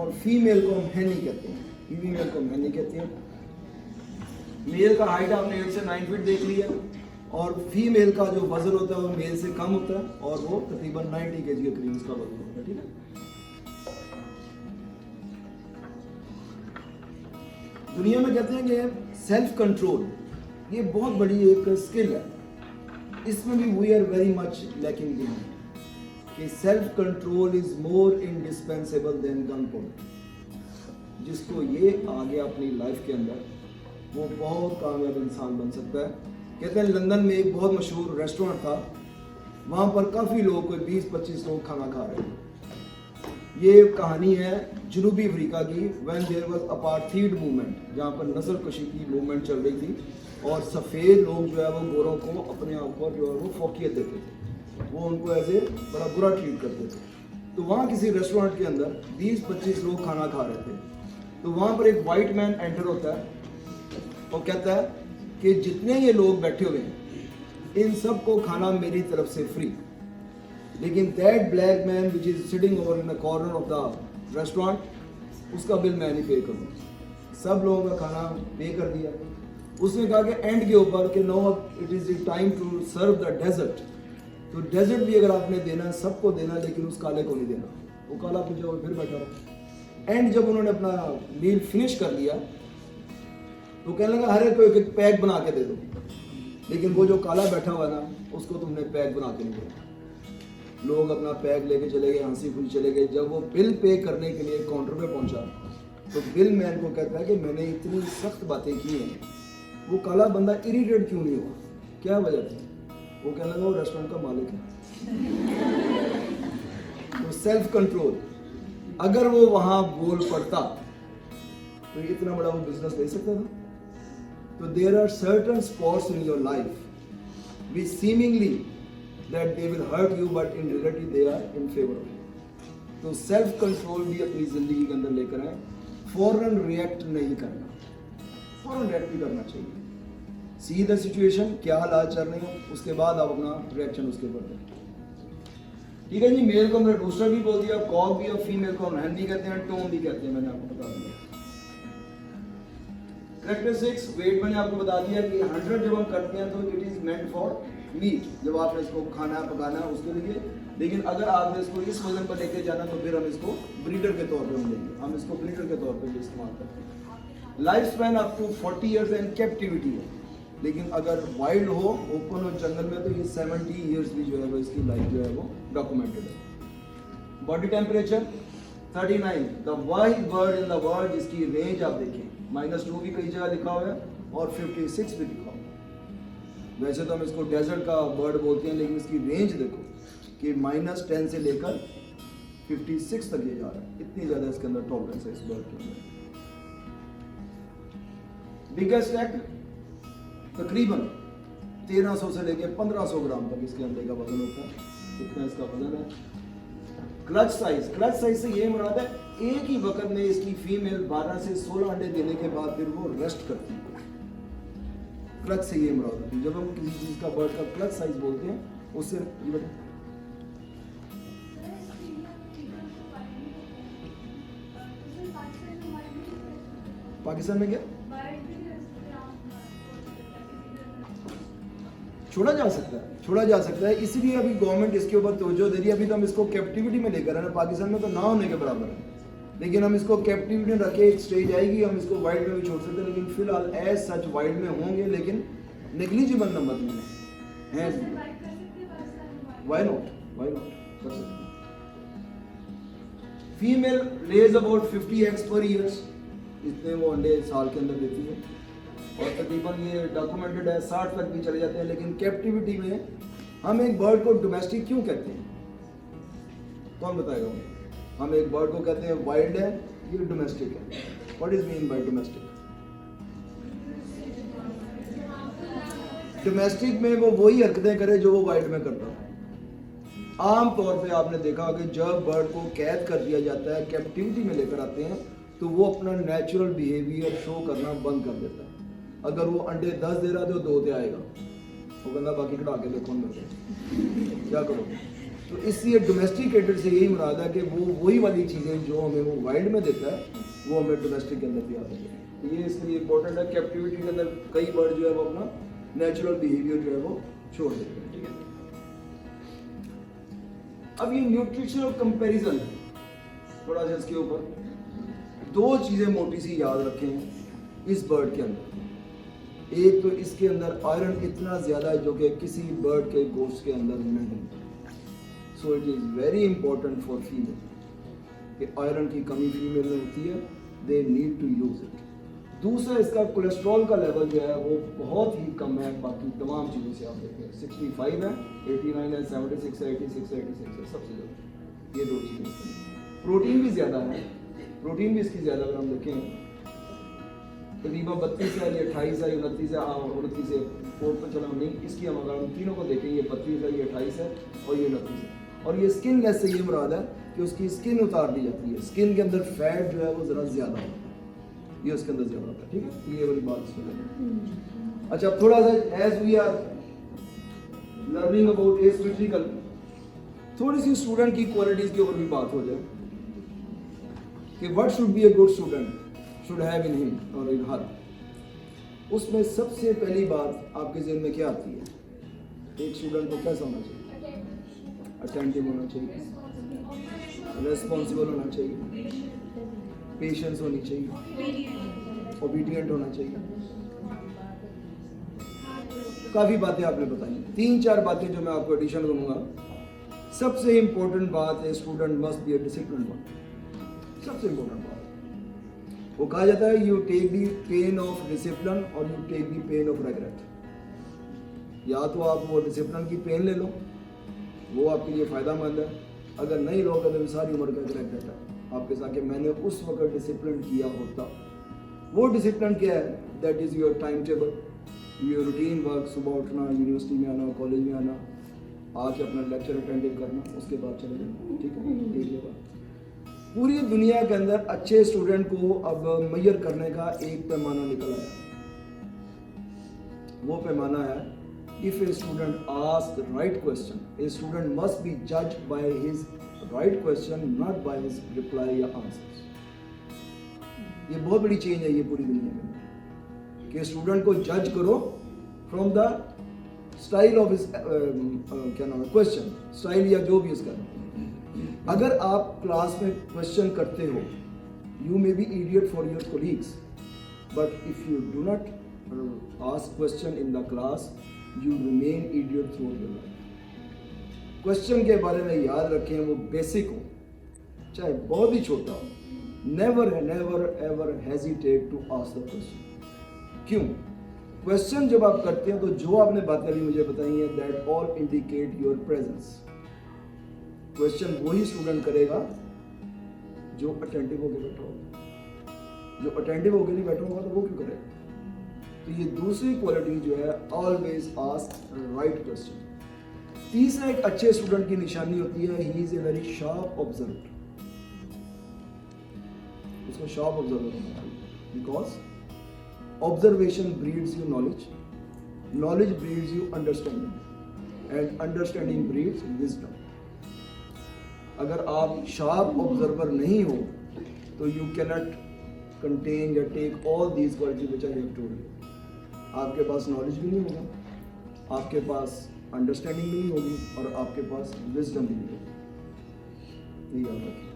اور فیمیل کو ہم ہینی کہتے ہیں, فیمیل کو ہم ہینی کہتے ہیں. میل کا ہائٹ آپ نے 8 سے 9 فٹ دیکھ لیا, اور فیمیل کا جو وزن ہوتا ہے وہ میل سے کم ہوتا ہے, اور وہ تقریباً 90 kg کے قریب اس کا وزن ہوتا ہے. ٹھیک ہے. دنیا میں کہتے ہیں کہ سیلف کنٹرول یہ بہت بڑی ایک اسکل ہے. اس میں بھی we are very much lacking behind, کہ self control is more indispensable than gun pound. جس کو یہ آ گیا اپنی لائف کے اندر وہ بہت کامیاب انسان بن سکتا ہے. کہتے ہیں لندن میں ایک بہت مشہور ریسٹورینٹ تھا, وہاں پر کافی لوگ, کوئی 20-25 لوگ کھانا کھا رہے ہیں. یہ کہانی ہے جنوبی افریقہ کی, وین دیر واز اپارتھیڈ موومنٹ, جہاں پر نسل کشی کی موومنٹ چل رہی تھی, اور سفید لوگ جو ہے وہ گوروں کو اپنے آپ پر جو ہے وہ فوقیت دیتے تھے, وہ ان کو ایسے بڑا برا ٹریٹ کرتے تھے. تو وہاں کسی ریسٹورینٹ کے اندر 20-25 لوگ کھانا کھا رہے تھے. تو وہاں پر ایک وائٹ مین انٹر ہوتا ہے, وہ کہتا ہے کہ جتنے یہ لوگ بیٹھے ہوئے ہیں ان سب کو کھانا میری طرف سے فری, لیکن that black man which is sitting over in corner of the restaurant, اس کا بل میں نہیں پے کروں. سب لوگوں کا کھانا پے کر دیا. اس نے کہا کہ اینڈ کے اوپر کہ no it is the time to serve the dessert. تو ڈیزرٹ بھی اگر آپ نے دینا سب کو دینا, لیکن اس کالے کو نہیں دینا. وہ کالا پوچھا اور پھر بیٹھا رہا. اینڈ جب انہوں نے اپنا میل فنش کر لیا تو کہنے لگا ہر ایک کو ایک پیک بنا کے دے دو, لیکن وہ جو کالا بیٹھا ہوا نا اس کو تم نے پیک بنا کے نہیں دیا. لوگ اپنا پیک لے کے چلے گئے, ہنسی خوشی چلے گئے. جب وہ بل پے کرنے کے لیے کاؤنٹر پہ پہنچا تو بل مین کو کہتا ہے کہ میں نے اتنی سخت باتیں کی ہیں, وہ کالا بندہ اریٹیٹ کیوں نہیں ہوا, کیا وجہ تھی؟ وہ کہنے لگا وہ ریسٹورینٹ کا مالک ہے. تو سیلف کنٹرول, اگر وہ وہاں بول پڑتا تو اتنا بڑا وہ بزنس لے سکتا تھا. تو there are certain spots in your life which seemingly that they will hurt you but in reality they are in favor of you. تو سیلف کنٹرول بھی اپنی زندگی کے اندر لے کر آئیں. فوراً ریئیکٹ نہیں کرنا, فوراً ریئیکٹ بھی کرنا چاہیے. سی دا سچویشن, کیا حالات چل رہے ہیں, اس کے بعد آپ اپنا ریئیکشن اس کے اوپر دیں. ٹھیک ہے جی. میل کو ہم نے روسٹر بھی بول دیا, کاک بھی, اور فیمیل کو ہم ہین بھی کہتے ہیں, ٹون بھی کہتے ہیں, میں نے آپ کو بتا دیا. کریکٹرسٹکس, ویٹ میں نے آپ کو بتا دیا کہ 100 جب ہم کرتے ہیں تو it is meant for meat, جب آپ نے اس کو کھانا پکانا ہے اس کے لیے. لیکن اگر آپ نے اس کو اس وزن پر لے کے جانا تو پھر ہم اس کو بریڈر کے طور پہ ہم لیں گے, ہم اس کو بریڈر کے طور پہ بھی استعمال کرتے ہیں. Life span up to 40 years and captivity ہے, لیکن اگر وائلڈ ہو, اوپن ہو, جنگل میں, تو یہ 70 ایئرز بھی جو ہے وہ اس کی لائف جو ہے وہ ڈاکومنٹڈ ہے. باڈی ٹیمپریچر 39, دا واحد برڈ ان دا ورلڈ جس کی رینج آپ دیکھیں -2 بھی کئی جگہ لکھا ہوا ہے اور 56 بھی لکھا ہوا ہے. ویسے تو ہم اس کو ڈیزرٹ کا برڈ بولتے ہیں, لیکن اس کی رینج دیکھو کہ -10 سے لے کر 56 تک یہ جا رہا ہے. اتنی زیادہ اس کے اندر ٹالرنس ہے اس برڈ کے اندر. بگیسٹ ایگ تقریباً 1300 سے لے کے 1500 گرام تک اس کے انڈے کا وزن ہوتا ہے, اتنا اس کا وزن ہے. کلچ سائز, کلچ سائز سے یہ مراد ہے ایک ہی وقت میں اس کی فیمیل 12 سے 16 انڈے دینے کے بعد پھر وہ ریسٹ کرتی ہے. کلچ سے یہ مراد ہوتی ہے. جب ہم کسی چیز کا برڈ کا کلچ سائز بولتے ہیں اس سے پاکستان میں کیا چھوڑا جا سکتا ہے, چھوڑا جا سکتا ہے. اسی لیے ابھی گورنمنٹ اس کے اوپر توجہ دے رہی ہے. ابھی تو ہم اس کو کیپٹیوٹی میں لے کر آئے ہیں, پاکستان میں تو نہ ہونے کے برابر ہے, لیکن ہم اس کو کیپٹیوٹی میں رکھے. ایک سٹیج آئے گی ہم اس کو وائلڈ میں بھی چھوڑ سکتے ہیں, لیکن فی الحال ایز سچ وائلڈ میں ہوں گے, لیکن نیگلیجیبل نمبر میں ہیں. وائی ناٹ, وائی ناٹ کر سکتے ہیں. Female lays about 50 eggs per year, اتنے وہ انڈے سال کے اندر دیتی ہے, اور تقریباً یہ ڈاکومنٹڈ ہے 60 تک بھی چلے جاتے ہیں. لیکن کیپٹیوٹی میں ہم ایک برڈ کو ڈومیسٹک کیوں کہتے ہیں, کون بتائے گا؟ ہم ایک برڈ کو کہتے ہیں وائلڈ ہے, یہ ڈومیسٹک ہے. What is mean by domestic? Domestic میں وہ وہی حرکتیں کرے جو وہ وائلڈ میں کرتا ہے. عام طور پہ آپ نے دیکھا کہ جب برڈ کو قید کر دیا جاتا ہے, کیپٹیوٹی میں لے کر آتے ہیں, تو وہ اپنا نیچرل بیہیویئر شو کرنا بند کر دیتا ہے. اگر وہ انڈے 10 دے رہا تو 2 دے آئے گا, وہ بندہ باقی کٹا کے دیکھو اندر سے کیا کرو. تو اس لیے ڈومیسٹیکیٹڈ سے یہی مراد ہے کہ وہ وہی والی چیزیں جو ہمیں وہ وائلڈ میں دیتا ہے وہ ہمیں ڈومیسٹک کے اندر بھی آ سکتی ہے. تو یہ اس کے لیے امپورٹنٹ ہے. کیپٹیوٹی کے اندر کئی برڈ جو ہے وہ اپنا نیچرل بیہیویئر جو ہے وہ چھوڑ دیتے ہیں. ٹھیک ہے. اب یہ نیوٹریشنل کمپیریزن تھوڑا سا اس کے اوپر دو چیزیں موٹی سی یاد رکھیں اس برڈ کے اندر. ایک تو اس کے اندر آئرن اتنا زیادہ ہے جو کہ کسی برڈ کے گوشت کے اندر نہیں. So it is very important for female کہ آئرن کی کمی فیمیل میں ہوتی ہے. They need to use it. دوسرا اس کا کولیسٹرول کا لیول جو ہے وہ بہت ہی کم ہے باقی تمام چیزوں سے. آپ دیکھیں 65 ہے, 89 ہے, 76 ہے, 86 ہے, 86 ہے, سب سے زیادہ یہ دو چیزیں. پروٹین بھی زیادہ ہے, پروٹین بھی اس کی زیادہ. اگر ہم دیکھیں تقریباً 32 ہے, یہ 28 ہے, یہ 29 ہے, 29 ہے, 4 پہ چلا نہیں. اس کی ہم اگر ہم تینوں کو دیکھیں یہ 32 ہے, یہ 28 ہے اور یہ 29 ہے. اور یہ اسکن لیس سے یہ مراد ہے کہ اس کی اسکن اتار دی جاتی ہے. اسکن کے اندر فیٹ جو ہے وہ ذرا زیادہ ہے, یہ اس کے اندر زیادہ ہوتا ہے. ٹھیک ہے, یہ والی بات اس میں کریں. اچھا, اب تھوڑا سا as we are learning about asymmetrical تھوڑی سی اسٹوڈنٹ کی کوالٹیز کے اوپر بھی بات ہو جائے کہ what should be a good student should have in him or in her. اس میں سب سے پہلی بات آپ کے ذہن میں کیا آتی ہے؟ ایک اسٹوڈنٹ کو کیسا ہونا چاہیے؟ اٹینٹیو ہونا چاہیے, ریسپانسبل ہونا چاہیے, پیشنس ہونی چاہیے, اوبیڈینٹ ہونا چاہیے. کافی باتیں آپ نے بتائی. 3-4 باتیں جو میں آپ کو ایڈیشن کروں گا. سب سے امپورٹنٹ بات ہے student must be a disciplined one. سب سے امپورٹنٹ بات وہ کہا جاتا ہے you take the pain of discipline اور you take the pain of regret. یا تو آپ وہ ڈسپلن کی پین لے لو, وہ آپ کے لیے فائدہ مند ہے. اگر نہیں لو گے تو ساری عمر کا ریگریٹ ہے آپ کے ساتھ کہ میں نے اس وقت ڈسپلن کیا ہوتا. وہ ڈسپلن کیا ہے؟ That is your time table, your routine work. صبح اٹھنا, یونیورسٹی میں آنا, کالج میں آنا, آ کے اپنا لیکچر اٹینڈ کرنا, اس کے بعد چلے جانا. ٹھیک ہے, ایک یہ بات. پوری دنیا کے اندر اچھے اسٹوڈنٹ کو اب میئر کرنے کا ایک پیمانہ نکل آیا. وہ پیمانہ ہے if a student asks the right question, a student must be judged by his right question, not by his reply یا answers. یہ بہت بڑی چینج ہے یہ پوری دنیا میں کہ اسٹوڈنٹ کو جج کرو from the style of his کیا نام ہے کوشچن اسٹائل یا جو بھی اس کا. اگر آپ کلاس میں کوشچن کرتے ہو you may be idiot for your colleagues, but if you do not ask question in the class you remain idiot through your life. Question کے بارے میں یاد رکھیں وہ بیسک ہو چاہے بہت ہی چھوٹا ہو. Never ever hesitate to ask the question. کیوں؟ کوشچن جب آپ کرتے ہیں تو جو آپ نے باتیں ابھی مجھے بتائی ہیں that all indicate your presence. Question وہی اسٹوڈنٹ کرے گا جو اٹینٹیو ہو کے بیٹھا ہوگا. جو اٹینٹیو ہو کے نہیں بیٹھا ہوگا تو وہ کیوں کرے گا؟ تو یہ دوسری کوالٹی جو ہے آلویز آسک رائٹ کوشچن. تیسرا ایک اچھے اسٹوڈنٹ کی نشانی ہوتی ہے ہی از اے ویری شارپ آبزرور. اس کو شارپ آبزرور ہونا چاہیے because observation breeds you knowledge, knowledge breeds you understanding and understanding breeds wisdom. اگر آپ شارپ آبزرور نہیں ہو تو یو کینٹ کنٹین یا take all these qualities which I have told you. آپ کے پاس نالج بھی نہیں ہوگا, آپ کے پاس انڈرسٹینڈنگ بھی نہیں ہوگی اور آپ کے پاس وزڈم بھی نہیں ہوگی. یہ یاد رکھیں.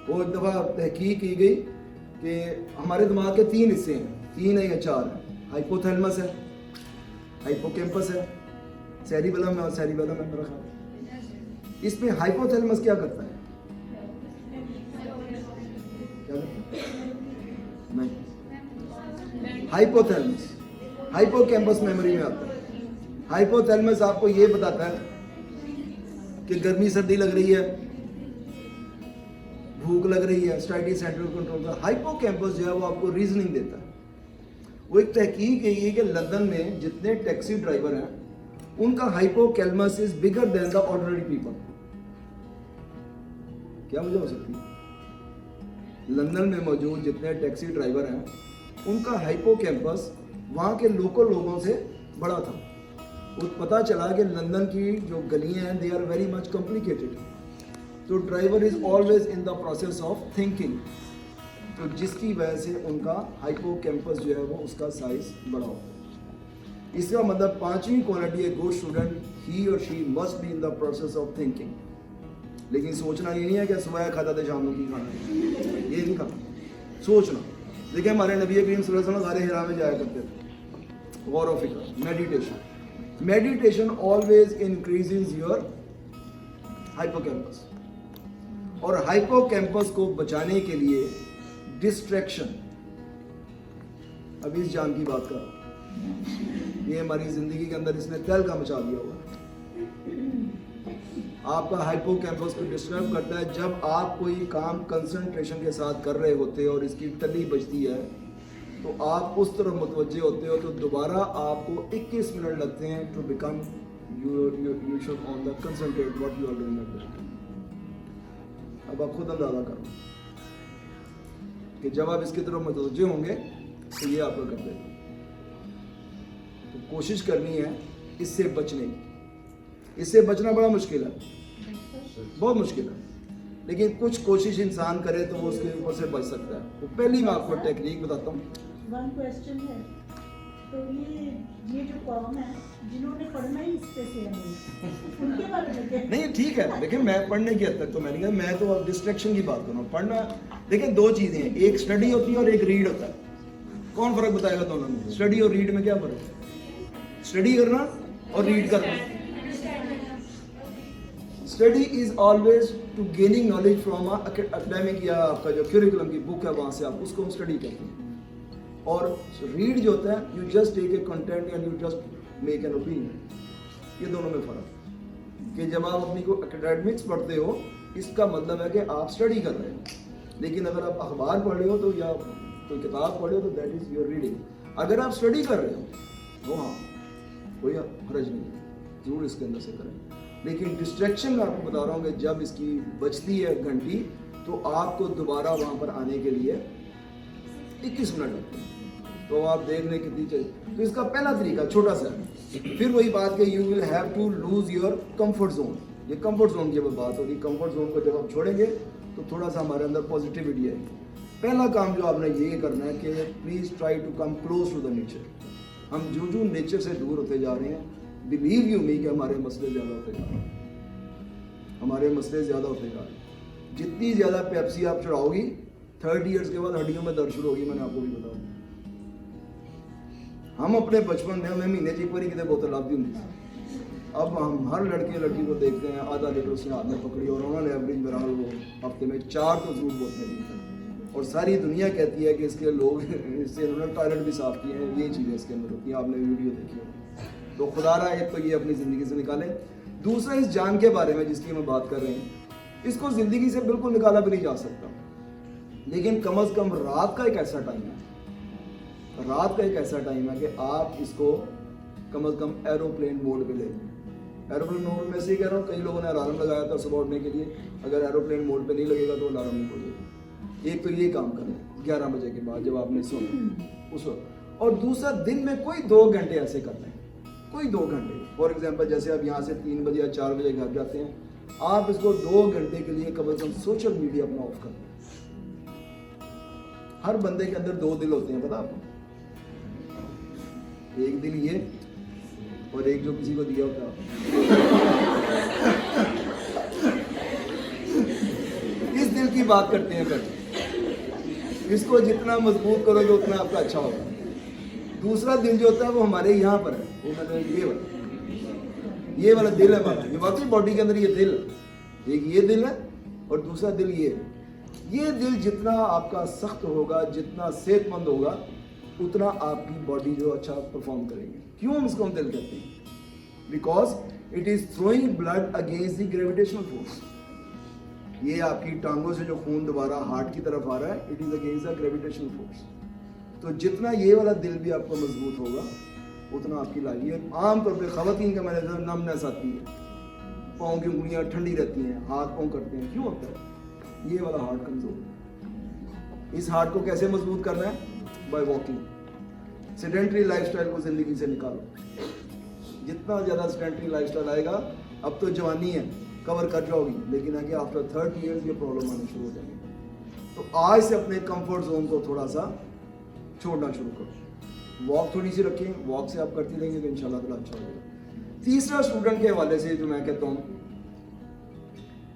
وہ ایک دفعہ تحقیق کی گئی کہ ہمارے دماغ کے 3 حصے ہیں, 3 ہیں یا 4 ہیں. ہائپوتھیلمس ہے, ہائپوکیمپس ہے, سیریبیلم ہے اور سیریبیلم ہے میرا خیال. اس میں ہائپوتھیلمس کیا کرتا ہے؟ کیا کرتا ہے؟ نہیں, ہائپوتھیلمس ہائپوکیمپس میموری میں آتا ہے. ہائپوتھیلمس آپ کو یہ بتاتا ہے کہ گرمی سردی لگ رہی ہے, بھوک لگ رہی ہے, اسٹائٹی سینٹرل کنٹرول کا. ہائپوکیمپس جو ہے وہ آپ کو ریزننگ دیتا ہے. وہ ایک تحقیق ہے یہ کہ لندن میں جتنے ٹیکسی ڈرائیور ہیں ان کا ہائپوکیلمس از بگر دین دا آرڈنری پیپل. کیا وجہ ہو سکتی ہے؟ لندن میں موجود جتنے ٹیکسی ڈرائیور ہیں ان کا ہائپوکیمپس وہاں کے لوکل لوگوں سے بڑا تھا. وہ پتہ چلا کہ لندن کی جو گلیاں ہیں they are very much complicated. تو driver is always in the process of thinking, تو جس کی وجہ سے ان کا ہائپو کیمپس جو ہے وہ اس کا سائز بڑا ہوتا ہے. اس کا مطلب پانچویں کوالٹی ہے گڈ اسٹوڈنٹ ہی اور she must be in the process of thinking. لیکن سوچنا یہ نہیں ہے کہ صبح کھاتا تھا شام کو کھانا ہے, یہ نہیں کھانا, سوچنا. دیکھیں ہمارے نبی کریم صلی اللہ علیہ وسلم غار حرا میں جایا کرتے تھے, غور و فکر, meditation. Meditation always increases your hippocampus, اور ہائپو کیمپس کو بچانے کے لیے ڈسٹریکشن, ابھی اس جان کی بات کر رہا ہوں, یہ ہماری زندگی کے اندر اس نے تہل کا مچا دیا ہوا. آپ کا ہائپو کیمپس کو ڈسٹرب کرتا ہے جب آپ کوئی کام کنسنٹریشن کے ساتھ کر رہے ہوتے اور اس کی ٹلی بجتی ہے تو آپ اس طرف متوجہ ہوتے ہو, تو دوبارہ آپ کو 21 منٹ لگتے ہیں to become you should on the concentrate what you are doing. اب آپ خود اندازہ کرو کہ جب آپ اس کی طرف متوجہ ہوں گے تو یہ آپ کو کر دے گا. تو کوشش کرنی ہے اس سے بچنے کی. اس سے بچنا بڑا مشکل ہے, بہت مشکل ہے, لیکن کچھ کوشش انسان کرے تو وہ اس کے اوپر سے بچ سکتا ہے. تو پہلی میں آپ کو ٹیکنیک بتاتا ہوں. ون کوسچن ہے, تو یہ جو قوم ہے جنہوں نے پڑھنا ہی اس پہ سے ہے ان کے بارے میں نہیں ٹھیک ہے, دیکھیں میں پڑھنے کی حد تک تو میں نہیں کہا, میں تو اب ڈسٹریکشن کی بات کر رہا ہوں. پڑھنا دیکھیں دو چیزیں ہیں, ایک اسٹڈی ہوتی ہے اور ایک ریڈ ہوتا ہے. کون فرق بتائے گا دونوں میں؟ اسٹڈی اور ریڈ میں کیا فرق ہے؟ اسٹڈی کرنا اور ریڈ کرنا. Study is always to gaining knowledge from academic, یا آپ کا جو کیوریکولم کی بک ہے وہاں سے آپ اس کو اسٹڈی کرتے ہیں. اور ریڈ جو ہوتا ہے you just take a content and you just make an opinion. یہ دونوں میں فرق ہے کہ جب آپ اپنی کو اکیڈمکس پڑھتے ہو اس کا مطلب ہے کہ آپ اسٹڈی کر رہے ہو, لیکن اگر آپ اخبار پڑھ رہے ہو تو یا کوئی کتاب پڑھ رہے ہو تو دیٹ از یور ریڈنگ. اگر آپ اسٹڈی کر رہے ہو وہ ہاں کوئی حرج نہیں ہے, ضرور اس کے اندر سے کریں. لیکن ڈسٹریکشن میں آپ کو بتا رہا ہوں کہ جب اس کی بچتی ہے گھنٹی تو آپ کو دوبارہ وہاں پر آنے کے لیے 21 منٹ لگتے ہیں. تو آپ دیکھ لیں کتنی چاہیے. تو اس کا پہلا طریقہ چھوٹا سا ہے, پھر وہی بات کہ you will have to lose your comfort zone. یہ کمفرٹ زون کی بات ہوگی. کمفرٹ زون کو جب آپ چھوڑیں گے تو تھوڑا سا ہمارے اندر پازیٹیوٹی آئے گی. پہلا کام جو آپ نے یہ کرنا ہے کہ please try to come close to the nature. ہم جو نیچر سے دور ہوتے جا رہے ہیں, بلیو یو می کہ ہمارے مسئلے زیادہ ہوتے جا رہے ہیں, ہمارے مسئلے زیادہ ہوتے جا رہے ہیں. جتنی زیادہ پیپسی آپ چڑھاؤ گی 30 ایئرس کے بعد ہڈیوں میں درد شروع ہوگی. میں نے آپ کو بھی بتاؤں, ہم اپنے بچپن میں ہمیں مہینے چی پوری کتنے بوتل آپ دی ہوتی. اب ہم ہر لڑکی کو دیکھتے ہیں آدھا لیٹر اس نے ہاتھ میں پکڑی اور انہوں نے ایوریج بہرحال وہ ہفتے میں 4 تو ضرور بوتلیں دی. اور ساری دنیا کہتی ہے کہ اس کے لوگ اس سے انہوں نے ٹوائلٹ بھی صاف کیے ہیں. یہ چیزیں اس کے اندر ہوتی ہیں, آپ نے ویڈیو دیکھی ہو. تو خدا رہا ایک تو یہ اپنی زندگی سے نکالیں. دوسرا اس جان کے بارے میں جس کی ہم بات کر رہے ہیں, اس کو زندگی سے بالکل نکالا بھی نہیں جا سکتا, لیکن کم از کم رات کا ایک ایسا ٹائم ہے, رات کا ایک ایسا ٹائم ہے کہ آپ اس کو کم از کم ایروپلین موڈ پہ لیں. ایروپلین موڈ میں سے ہی کہہ رہا ہوں, کئی لوگوں نے الارم لگایا تھا صبح اٹھنے کے لیے, اگر ایروپلین موڈ پہ نہیں لگے گا تو الارم نہیں پڑے گا. ایک تو یہ کام کریں 11 بجے کے بعد جب آپ نے سونا اس وقت. اور دوسرا دن میں کوئی 2 گھنٹے ایسے کرتے ہیں, کوئی 2 گھنٹے. فار ایگزامپل جیسے آپ یہاں سے 3 بجے یا 4 بجے گھر جاتے ہیں, آپ اس کو 2 گھنٹے کے لیے کم از کم سوشل میڈیا اپنا آف کرتے ہیں. ہر بندے کے اندر 2 دل ہوتے ہیں, پتا آپ کو, ایک دل یہ اور ایک جو کسی کو دیا ہوتا ہے. اس دل کی بات کرتے ہیں پھر, اس کو جتنا مضبوط کرو گے اتنا آپ کا اچھا ہوگا. دوسرا دل جو ہوتا ہے وہ ہمارے یہاں پر ہے, وہ یہ والا دل ہے ہمارا. یہ واقعی باڈی کے اندر یہ دل ہے, ایک یہ دل ہے اور دوسرا دل یہ ہے. یہ دل جتنا آپ کا سخت ہوگا, جتنا صحت مند ہوگا, اتنا آپ کی باڈی جو اچھا پرفارم کرے گی. کیوں ہم اس کو دل کہتے ہیں؟ Because it is throwing blood against the gravitational force. یہ آپ کی ٹانگوں سے جو خون دوبارہ ہارٹ کی طرف آ رہا ہے, it is against the gravitational force. تو جتنا یہ والا دل بھی آپ کو مضبوط ہوگا اتنا آپ کی لائف. عام طور پہ خواتین کا میں نے نمنس آتی ہے, پاؤں کی انگلیاں ٹھنڈی رہتی ہیں, ہاتھ پاؤں کرتے ہیں. کیوں ہوتا ہے؟ یہ والا ہارٹ کمزور ہے. اس ہارٹ کو کیسے مضبوط کرنا ہے؟ By walking. Sedentary life style کو زندگی سے نکالو. जितना ज़्यादा सेडेंटरी लाइफस्टाइल आएगा, अब तो जवानी है, कवर कर जाओगी, लेकिन आगे आफ्टर 30 ईयर्स ये प्रॉब्लम आनी शुरू हो जाएगी। तो आज से अपने कंफर्ट जोन को थोड़ा सा छोड़ना शुरू करो। वॉक थोड़ी सी रखें, वॉक से आप करती रहेंगे तो इंशाल्लाह ताला अच्छा होगा। तीसरा स्टूडेंट के हवाले से जो मैं कहता हूँ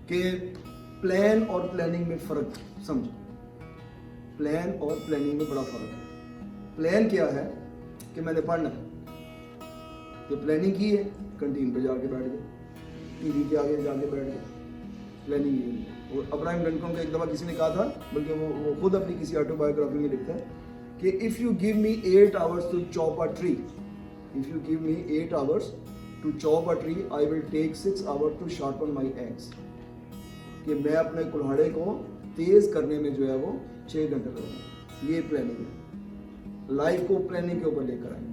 कि प्लान और प्लानिंग में फ़र्क समझो। प्लान और प्लानिंग में बड़ा फ़र्क है। प्लान क्या है कि मैंने पढ़ना है, तो प्लानिंग की है, कैंटीन पे जाके बैठ गए, टीवी के आगे जाके बैठ गए, प्लानिंग ये नहीं। और अब्राहम लिंकन को एक दफ़ा किसी ने कहा था, बल्कि वो खुद अपनी किसी ऑटोबायोग्राफी में लिखता है कि if you give me 8 hours to chop a tree, if you give me 8 hours to chop a tree, I will take 6 hours to sharpen my axe. कि मैं अपने कुल्हाड़े को तेज़ करने में जो है वो 6 घंटे लगूंगा। ये प्लानिंग है। लाइफ को प्लानिंग के ऊपर लेकर आएंगे।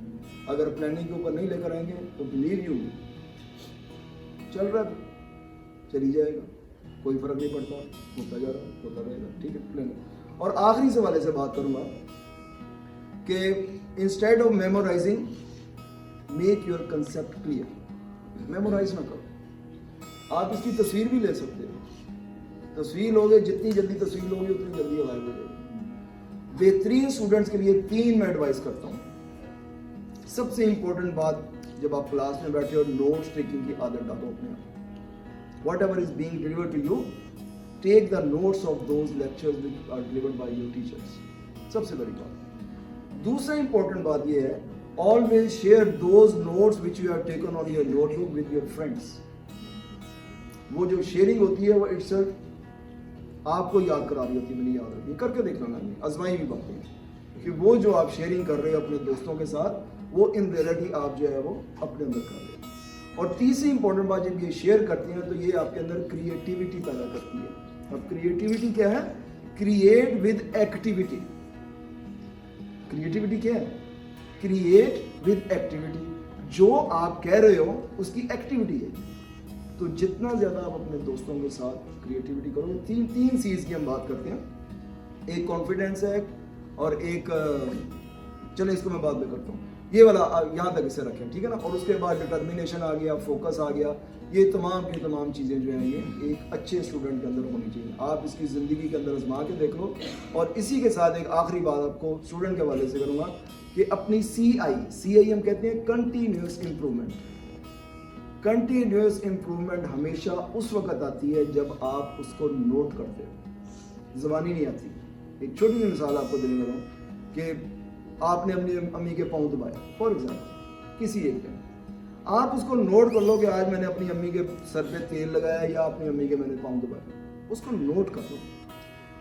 अगर प्लानिंग के ऊपर नहीं लेकर आएंगे तो बिलीव यू चल रहा है, चली जाएगा, कोई फर्क नहीं पड़ता, होता जा रहा, होता रहेगा, ठीक है प्लानिंग। और आखिरी से वाले से बात करूंगा कि instead of memorising, make your concept clear. Memorise ना करो, आप इसकी तस्वीर भी ले सकते हो। तस्वीर लोगे, जितनी जल्दी तस्वीर लोगे उतनी जल्दी गायब हो जाएगी। बेहतरीन स्टूडेंट्स के लिए 3 मैं एडवाइस करता हूँ। सबसे इंपॉर्टेंट बात, जब आप क्लास में बैठे हो, नोट्स टेकिंग की आदत डालो अपने आप। Whatever is being delivered to you, take the notes of those lectures which are delivered by your teachers. सबसे बड़ी बात। दूसरा इंपॉर्टेंट बात यह है, always share those notes which you have taken on your notebook with your friends. वो जो sharing होती है वो इट्सल्फ आपको याद करा रही होती है, मैंने याद रखी, करके देखना ना, आजमाई भी बातें हैं कि वो जो आप शेयरिंग कर रहे हो अपने दोस्तों के साथ, वो इन रियलिटी आप जो है वो अपने अंदर कर रहे हो। और तीसरी इंपॉर्टेंट बात, जब ये शेयर करती हैं तो ये आपके अंदर क्रिएटिविटी पैदा करती है। अब क्रिएटिविटी क्या है? Create with activity. क्रिएटिविटी क्या है? Create with activity. जो आप कह रहे हो उसकी एक्टिविटी है। तो जितना ज़्यादा आप अपने दोस्तों के साथ क्रिएटिविटी करोगे, तीन सीज की हम बात करते हैं। एक कॉन्फिडेंस है और एक चलो इसको मैं बाद में करता हूँ, ये वाला यहाँ तक इसे रखें, ठीक है ना। और उसके बाद डिटर्मिनेशन आ गया, फोकस आ गया। ये तमाम की तमाम चीज़ें जो हैं ये एक अच्छे स्टूडेंट के अंदर होनी चाहिए। आप इसकी ज़िंदगी के अंदर आजमा के देख लो। और इसी के साथ एक आखिरी बात आपको स्टूडेंट के हवाले से करूँगा कि अपनी CI हम कहते हैं कंटिन्यूस इम्प्रूवमेंट। कंटिन्यूस इम्प्रूवमेंट हमेशा उस वक्त आती है जब आप उसको नोट करते हो, ज़बानी नहीं आती। एक छोटी सी मिसाल आपको देने लगा कि आपने अपनी अम्मी के पाँव दबाए, फॉर एग्जाम्पल किसी एक दिन, आप उसको नोट कर लो कि आज मैंने अपनी अम्मी के सर पे तेल लगाया या अपनी अम्मी के मैंने पाँव दबाए, उसको नोट कर लो।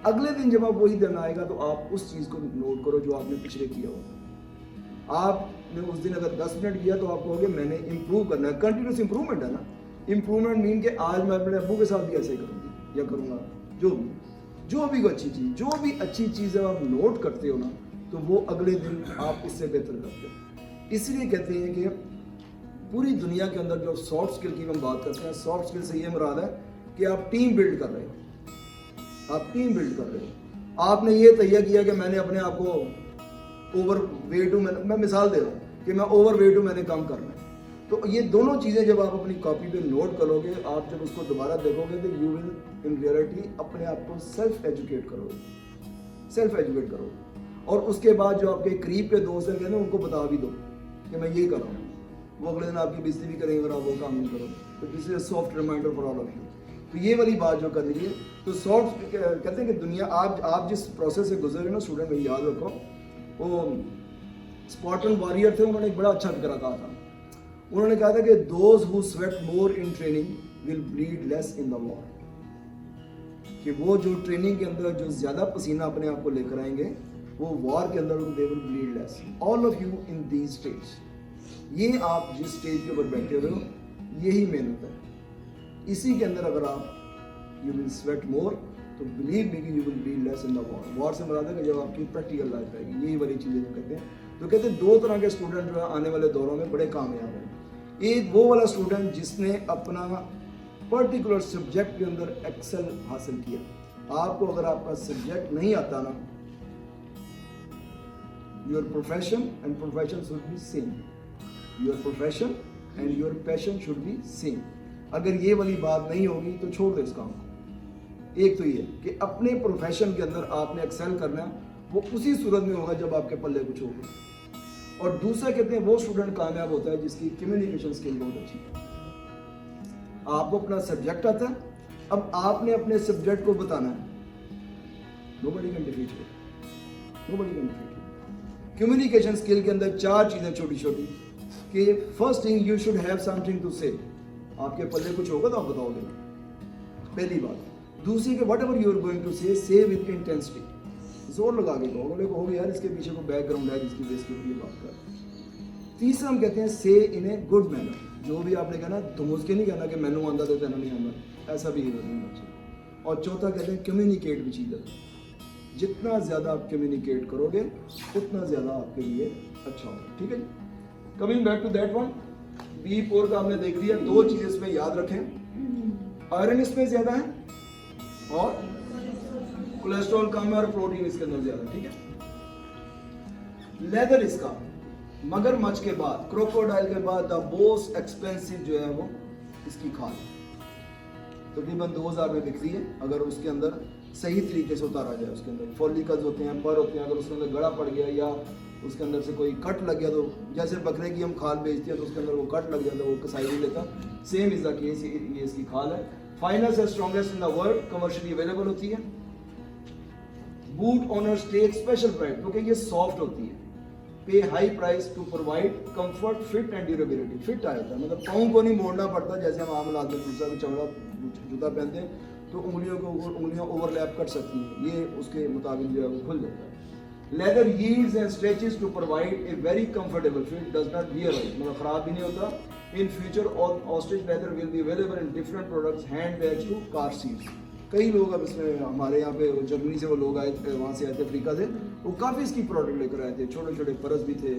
अगले दिन जब आप वही दिन आएगा तो आप उस चीज़ को नोट करो जो आपने पिछले किया हो। आपने उस दिन अगर 10 मिनट किया तो आप कहोगे मैंने इंप्रूव करना है। कंटिन्यूस इंप्रूवमेंट है ना। इंप्रूवमेंट मीन कि आज मैं अपने अब्बू के साथ भी ऐसे ही करूँगी या करूँगा। जो भी अच्छी चीज़ है आप नोट करते हो ना, तो वो अगले दिन आप इससे बेहतर करते हो। इसलिए कहते हैं कि पूरी दुनिया के अंदर जो सॉफ्ट स्किल की हम बात करते हैं, सॉफ्ट स्किल से ये मुराद है कि आप टीम बिल्ड कर रहे हो। आप टीम बिल्ड कर रहे हो। आपने ये तय किया कि मैंने अपने आप को ओवर वेट हूँ, मैं मिसाल दे रहा हूँ कि मैं ओवर वेट हूँ, मैंने काम करना है। तो ये दोनों चीज़ें जब आप अपनी कॉपी पे नोट करोगे, आप जब उसको दोबारा देखोगे तो यू विल इन रियलिटी अपने आप को सेल्फ एजुकेट करोगे। और उसके बाद जो आपके करीब के दोस्त हैं कहते हैं उनको बता भी दो कि मैं ये कर रहा हूँ। वो अगले दिन आपकी बेइज्जती भी करेंगे अगर आप वो काम नहीं करोगे। तो this is soft reminder for all of you. तो ये वाली बात जो करनी है, तो सॉफ्ट कहते हैं कि दुनिया आप जिस प्रोसेस से गुजरे ना स्टूडेंट, में याद रखो, वो स्पार्टन वॉरियर थे, उन्होंने एक बड़ा अच्छा फिक्रा कहा था। उन्होंने कहा था कि those who sweat more in training will bleed less in the war. कि वो जो ट्रेनिंग के अंदर जो ज्यादा पसीना अपने आप को लेकर आएंगे, वो वॉर के अंदर they will bleed less. All of you in these stage, ये आप जिस स्टेज के ऊपर बैठे हुए हो, यही मेहनत है। इसी के अंदर अगर आप यू विल स्वेट मोर, तो बिलीव मी कि you will bleed less in the war. War से मुराद है कि जब आपकी प्रैक्टिकल लाइफ आएगी, यही वाली चीज़ें जो कहते हैं। तो कहते हैं 2 तरह के स्टूडेंट जो है आने वाले दौरों में बड़े कामयाब हैं। एक वो वाला स्टूडेंट जिसने अपना पर्टिकुलर सब्जेक्ट के अंदर एक्सेल हासिल किया। आपको अगर आपका सब्जेक्ट नहीं आता ना, your profession and profession should be same. Your profession and your passion should be same. अगर ये वाली बात नहीं होगी तो छोड़ दो इस काम को। एक तो ये कि अपने प्रोफेशन के अंदर आपने एक्सेल करना है, वो उसी सूरत में होगा जब आपके पल्ले कुछ होगा। और दूसरा कहते हैं वो स्टूडेंट कामयाब होता है जिसकी कम्युनिकेशन स्किल बहुत अच्छी है। आपको अपना सब्जेक्ट आता है, अब आपने अपने सब्जेक्ट को बताना है। Nobody can defeat you. Nobody can defeat you. Communication skill के अंदर 4 चीजें छोटी छोटी कि first thing you should have something to say. आपके पल्ले कुछ होगा तो आप बताओगे, पहली बात। दूसरी कि whatever you are going to say with intensity, जोर लगा के कहो, बोले कहोगे यार इसके पीछे को बैकग्राउंड है जिसकी बेस के ऊपर बात कर। तीसरा हम कहते हैं से इन ए गुड मैनर। जो भी आपने कहना धमोज के नहीं कहना कि मैनू आंदा तो तेनों नहीं आंदा, ऐसा भी नहीं होना चाहिए। और चौथा कहते हैं कम्युनिकेट भी चीज़ है। जितना ज़्यादा आप कम्युनिकेट करोगे उतना ज़्यादा आपके लिए अच्छा होगा। ठीक है जी, coming back to that one, B4 का आपने देख लिया। 2 चीज़ें इसमें याद रखें, आयरन इसमें ज़्यादा है और कोलेस्ट्रॉल कम है और प्रोटीन इसके अंदर ज़्यादा। ठीक है, लेदर इसका मगरमच्छ के बाद, क्रोकोडाइल के बाद द मोस्ट एक्सपेंसिव जो है वो इसकी खाल तकरीबन 2000 में बिकती है। अगर उसके अंदर सही तरीके से उतारा जाए, उसके अंदर फॉलिकल्स होते हैं, पर होते हैं, अगर उसके अंदर गड़ा पड़ गया या उसके अंदर से कोई कट लग गया, तो जैसे बकरे की हम खाल बेचते हैं तो उसके अंदर वो कट लग जाता है, वो कसाई नहीं लेता। सेम इज द केस, ये इसकी खाल है। Finest and strongest in the world, commercially available होती है। Boot owners take special pride क्योंकि ये सॉफ्ट होती है। Pay high price to provide comfort, fit and durability. Fit आया था मतलब पाँव को नहीं मोड़ना पड़ता, जैसे हम आम आदमी दूसरा भी चमड़ा जूता पहनते हैं तो उंगलियां ओवरलैप कर सकती हैं, ये उसके मुताबिक जो है वो खुल जाता है। Leather yields and stretches to provide a very comfortable fit, does not wear out, मतलब खराब भी नहीं होता। In future ostrich leather will be available in different products, hand bags to car seats. कई लोग अब इसमें हमारे यहाँ पे जर्मनी से वो लोग आए थे, वहाँ से आए थे अफ्रीका से, वो काफ़ी इसकी प्रोडक्ट लेकर आए थे। छोटे छोटे पर्स भी थे,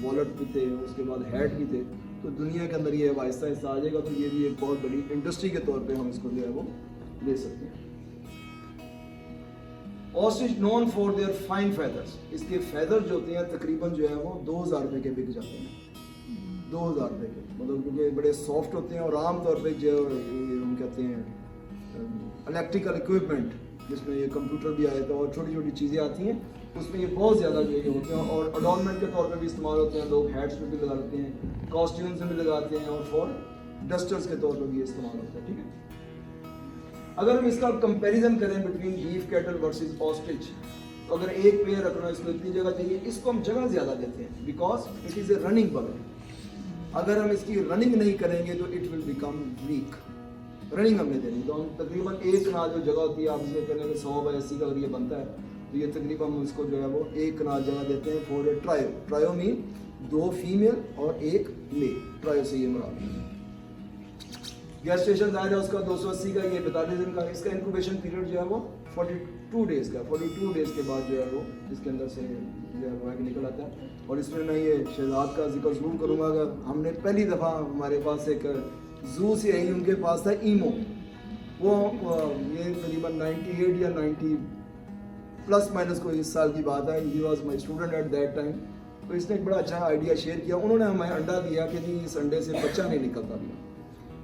वॉलेट भी थे, उसके बाद हैट भी थे। तो दुनिया के अंदर ये आहिस्ता आहिस्ता आ जाएगा, तो ये भी एक बहुत बड़ी इंडस्ट्री के तौर पे हम इसको जो है वो ले सकते हैं। Ostrich known for their fine feathers, इसके फेदर जो होते हैं तकरीबन जो है वो 2000 रुपये के बिक जाते हैं। 2000 रुपये के, मतलब क्योंकि बड़े सॉफ्ट होते हैं और आमतौर पर जो हम कहते हैं इलेक्ट्रिकल इक्विपमेंट जिसमें ये कंप्यूटर भी आया था और छोटी छोटी चीज़ें आती हैं, उसमें ये बहुत ज़्यादा जो ये होते हैं और अडॉर्नमेंट के तौर पे भी इस्तेमाल होते हैं। लोग हैट्स में भी लगाते हैं, कॉस्ट्यूम्स में भी लगाते हैं और फॉर डस्टर्स के तौर पर भी इस्तेमाल होता है। ठीक है, अगर हम इसका कंपैरिजन करें between beef cattle versus ostrich, तो अगर एक पेयर रखना इसको इतनी जगह चाहिए, इसको हम जगह ज़्यादा देते हैं because it is a running bird. अगर हम इसकी रनिंग नहीं करेंगे तो it will become weak. Running हमने देनी, तो हम तकरीबन एक कनाल जो जगह होती है, आप इसे कहने में 100/80 का अगर ये बनता है तो ये तकरीबन हम इसको जो है वो एक कनाल जगह देते हैं for a trio. Trio mean 2 female और 1 मेल, ट्रायो से ये मुराद। गैस स्टेशन आया उसका 280 का, ये 42 दिन का। इसका इंक्यूबेशन पीरियड जो है वो 42 डेज का। 42 डेज के बाद जो है वो इसके अंदर से जो है वो एग निकल आता है। और इसमें मैं ये शहजाद का जिक्र जरूर करूँगा। अगर हमने पहली दफ़ा हमारे पास एक जू से आई, उनके पास था ईमो, वो ये तकरीबन 98 या 90 प्लस माइनस कोई इस साल की बात है। He was my student at that time. तो इसने एक बड़ा अच्छा आइडिया शेयर किया। उन्होंने हमें अंडा दिया कि नहीं इस अंडे से बच्चा नहीं निकलता भी,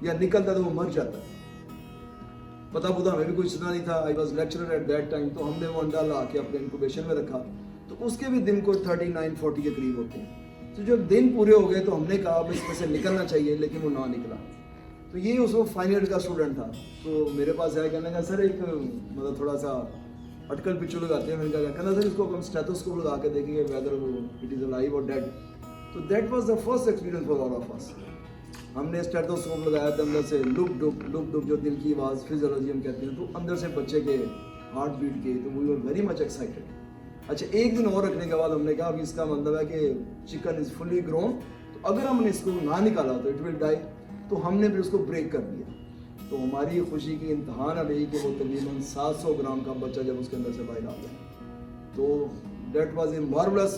या निकलता तो वो मर जाता है। पता पुता हमें भी कुछ सुना नहीं था। I was lecturer at that time. तो हमने वो अंडा ला के अपने इंक्यूबेशन में रखा, तो उसके भी दिन को 39-40 के करीब होते हैं। तो जब दिन पूरे हो गए तो हमने कहा अब इसमें से निकलना चाहिए, लेकिन वो ना निकला। तो ये उस वक्त फाइनल ईयर का स्टूडेंट था, तो मेरे पास आया, कहने का सर एक मतलब थोड़ा सा अटकल पिच्चू लगाते हैं। मैंने कहा कहना सर इसको हम स्टेथोस्कोप लगा के देखेंगे वेदर इट इज़ अलाइव और डेड। तो that was the first experience for all of us. हमने स्टेथोस्कोप लगाया था, अंदर से लुक डुक जो दिल की आवाज़ फिजियोलॉजी हम कहते हैं, तो अंदर से बच्चे के हार्ट बीट के, तो we were very much excited. अच्छा, एक दिन और रखने के बाद हमने कहा अभी इसका मतलब है कि चिकन इज़ फुली ग्रोन, तो अगर हमने इसको ना निकाला तो इट विल डाई। तो हमने फिर उसको ब्रेक कर दिया। तो हमारी खुशी की इम्तहान अब यही कि वो तकरीबन 700 ग्राम का बच्चा जब उसके अंदर से बाहर आ गया, तो डेट वाज ए मार्वलस।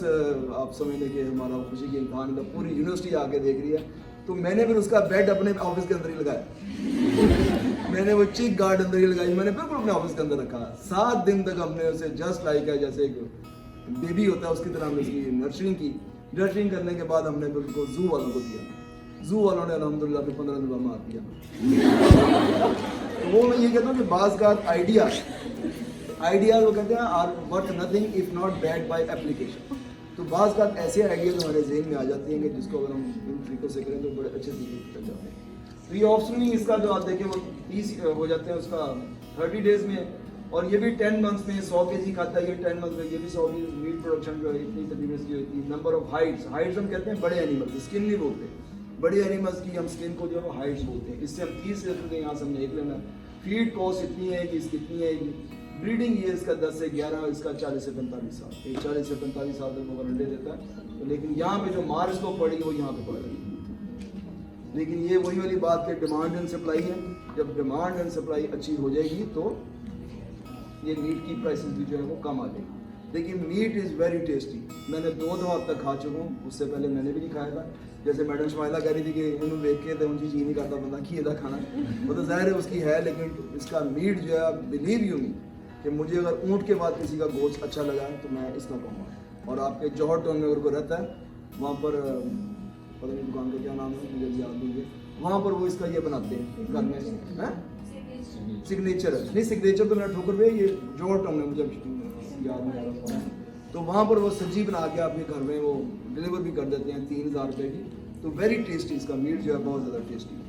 आप समझने के हमारा खुशी की इम्तहान का पूरी यूनिवर्सिटी आके देख रही है। तो मैंने फिर उसका बेड अपने ऑफिस के अंदर ही लगाया। मैंने वो चीक गार्ड अंदर ही लगाई, मैंने बिल्कुल अपने ऑफिस के अंदर रखा। 7 दिन तक हमने उसे जस्ट लाइक है जैसे एक बेबी होता है उसकी तरह हमने उसकी नर्सरिंग की। नर्सरिंग करने के बाद हमने फिर उसको जू वालों को दिया। जू वालों ने अल्हम्दुलिल्लाह पे 15 दफा मार दिया। तो वो मैं ये कहता हूँ कि बाज़ का आइडियाज वो कहते हैं are worth nothing if not bad by application. तो बाज़ का ऐसे आइडियाज हमारे जहन में आ जाते हैं कि जिसको अगर हम इन तरीकों से करें तो बड़े अच्छे तरीके से कर जाते हैं। तो ये ऑप्शन इसका जो आप देखें वो 30 हो जाते हैं उसका 30 डेज में, और ये भी 10 मंथ्स में 100 kg खाता है, ये 10 मंथ में ये भी 100 kg मीट प्रोडक्शन जो है इतनी तकरीबन की होती है। नंबर ऑफ हाइट्स हम कहते हैं बड़े एनिमल स्किन नहीं बोलते, बड़े एनिमल्स की हम स्किन को जो है हाइट्स बोलते हैं। इससे हम 30 से लेते हैं, यहाँ से हमने एक लेना। फीड कॉस्ट इतनी है कि इसकी इतनी है, ब्रीडिंग ये इसका 10 से 11, इसका 40 से 45 साल, ये 40 से 45 साल तक वो अंडे देता है। तो लेकिन यहाँ पे जो मार इसको पड़ी वो यहाँ पे पड़ रही है। लेकिन ये वही वाली बात है, डिमांड एंड सप्लाई है। जब डिमांड एंड सप्लाई अच्छी हो जाएगी तो ये मीट की प्राइसेस भी जो है वो कम आ जाएगी। लेकिन मीट इज़ वेरी टेस्टी। मैंने 2 दफ़ा अब तक खा चुका हूँ, उससे पहले मैंने भी नहीं खाया था। जैसे मैडम शमाइला कह रही थी कि इन्होंने देख के तो उनकी जी नहीं करता बंदा की एदा खाना, वो तो ज़ाहिर है उसकी है, लेकिन इसका मीट जो है बिलीव यू मी कि मुझे अगर ऊँट के बाद किसी का गोश्त अच्छा लगा है तो मैं इसका कहूँगा। और आपके जौहर टाउन में अगर कोई रहता है वहाँ पर पता नहीं दुकान का क्या नाम है मुझे याद नहीं है, वहाँ पर वो इसका ये बनाते हैं घर में, हैं सिग्नेचर है, नहीं सिग्नेचर तो मेरा ठोकर पे ये जौहर टाउन में मुझे याद नहीं आ रहा। तो वहाँ पर वो सब्जी बना के आपके घर में वो डिलीवर भी कर देते हैं 3000 रुपये की। तो वेरी टेस्टी इसका मीट जो है बहुत ज़्यादा टेस्टी है।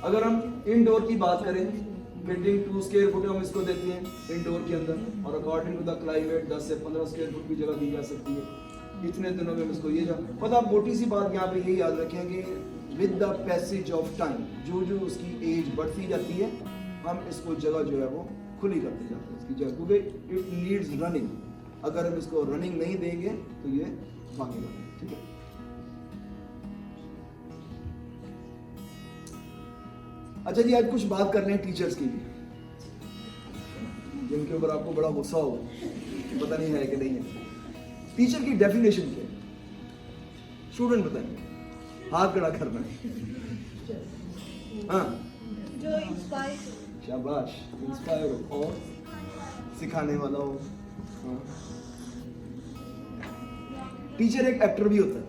अगर हम इनडोर की बात करें, बिल्डिंग 2 स्क्वायर फुट हम इसको देते हैं इंडोर के अंदर, और अकॉर्डिंग टू द क्लाइमेट 10 से 15 स्क्वायर फुट की जगह दी जा सकती है। इतने दिनों में हम इसको ये पता, मोटी सी बात यहाँ पे यही याद रखें कि with the passage of time जो जो उसकी एज बढ़ती जाती है हम इसको जगह जो है वो खुली करते जाते हैं इसकी जगह, क्योंकि इट नीड्स रनिंग। अगर हम इसको रनिंग नहीं देंगे तो ये भागेगा, ठीक है। अच्छा जी, आज कुछ बात कर रहे हैं टीचर्स की भी, जिनके ऊपर आपको बड़ा गुस्सा होगा, पता नहीं है कि नहीं है। टीचर की डेफिनेशन क्या है? स्टूडेंट बताएंगे, हाथ खड़ा करना है। हाँ, जो इंस्पायर, शाबाश, इंस्पायर हो और सिखाने वाला हो। हाँ। टीचर एक एक्टर भी होता है,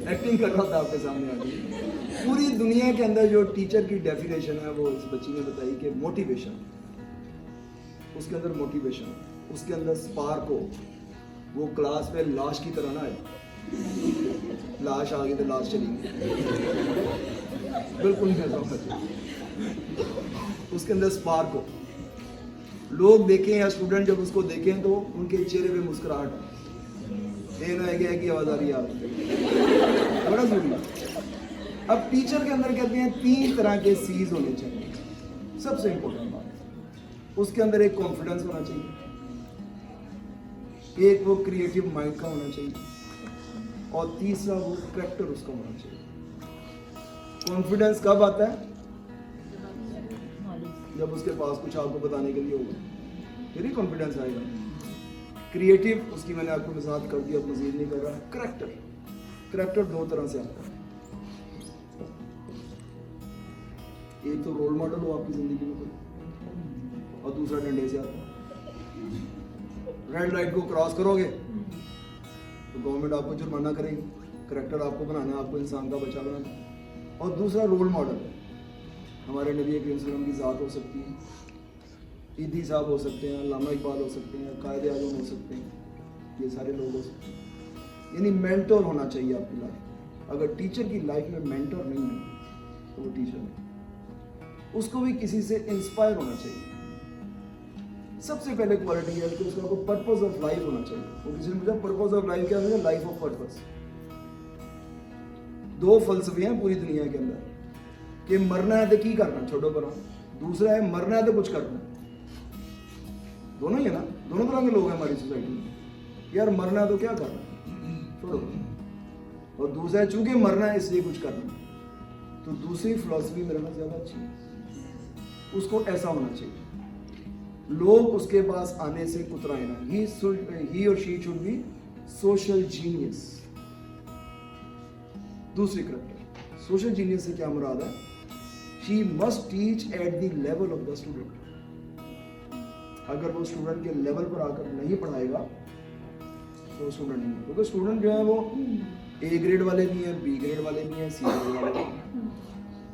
एक्टिंग कर रहा था आपके सामने आके। पूरी दुनिया के अंदर जो टीचर की डेफिनेशन है वो इस बच्ची ने बताई कि मोटिवेशन, उसके अंदर मोटिवेशन, उसके अंदर स्पार्क हो, वो क्लास पे लाश की तरह ना आए, लाश आ गई तो लाश चली गई, बिल्कुल नहीं ऐसा होना चाहिए। उसके अंदर स्पार्क हो, लोग देखें या स्टूडेंट जब उसको देखें तो उनके चेहरे पे मुस्कुराहट हो, ये ना है कि आवाज़ आ रही है आपको, बड़ा जरूरी है। अब टीचर के अंदर कहते हैं 3 तरह के सीज होने चाहिए। सबसे इंपॉर्टेंट बात, उसके अंदर एक कॉन्फिडेंस होना चाहिए, एक वो क्रिएटिव माइंड का होना चाहिए, और तीसरा वो कैरेक्टर उसका होना चाहिए। कॉन्फिडेंस कब आता है? जब उसके पास कुछ आपको बताने के लिए होगा, फिर ही कॉन्फिडेंस आएगा। क्रिएटिव, उसकी मैंने आपको मिसाल कर दी, अब मजीद नहीं कर रहा। कैरेक्टर 2 तरह से आता है, एक तो रोल मॉडल हो आपकी जिंदगी में कोई, और दूसरा डंडे से आता है। रेड लाइट को क्रॉस करोगे तो गवर्नमेंट आपको जुर्माना करेगी। कैरेक्टर आपको बनाना है, आपको इंसान का बच्चा बनाना है। और दूसरा रोल मॉडल है, हमारे नबी करीम सल्लल्लाहु अलैहि वसल्लम की ज़ात हो सकती है, ईदी साहब हो सकते हैं, अल्लामा इकबाल हो सकते हैं, कायदे आज़म हो सकते हैं, ये सारे लोग हो सकते हैं। यानी मेंटर होना चाहिए आपकी लाइफ। अगर टीचर की लाइफ में मेंटर नहीं है तो वो टीचर नहीं, उसको भी किसी से इंस्पायर होना चाहिए। सबसे पहले क्वालिटी है कि उसका पर्पस ऑफ लाइफ होना चाहिए। वो किसी ने पूछा पर्पस ऑफ लाइफ क्या है? Life of purpose. 2 फलसफे हैं पूरी दुनिया के अंदर कि मरना है तो की करना, छोड़ो करो। दूसरा है मरना है तो कुछ करना। दोनों ही है ना, दोनों तरह के लोग हैं हमारी सोसाइटी में। यार मरना है तो क्या करना, छोड़ो। और दूसरा है चूंकि मरना है इसलिए कुछ करना। तो दूसरी फिलॉसफी मेरे पास ज्यादा अच्छी है, उसको ऐसा होना चाहिए लोग उसके पास आने से कुतराए ना। ही और she should be social genius. दूसरी करैक्टर सोशल जीनियस से क्या मुराद है? She must teach at the level of the student. अगर वो स्टूडेंट के लेवल पर आकर नहीं पढ़ाएगा तो स्टूडेंट नहीं है, क्योंकि स्टूडेंट जो है वो A ग्रेड वाले भी हैं, B ग्रेड वाले भी हैं, C ग्रेड वाले भी हैं,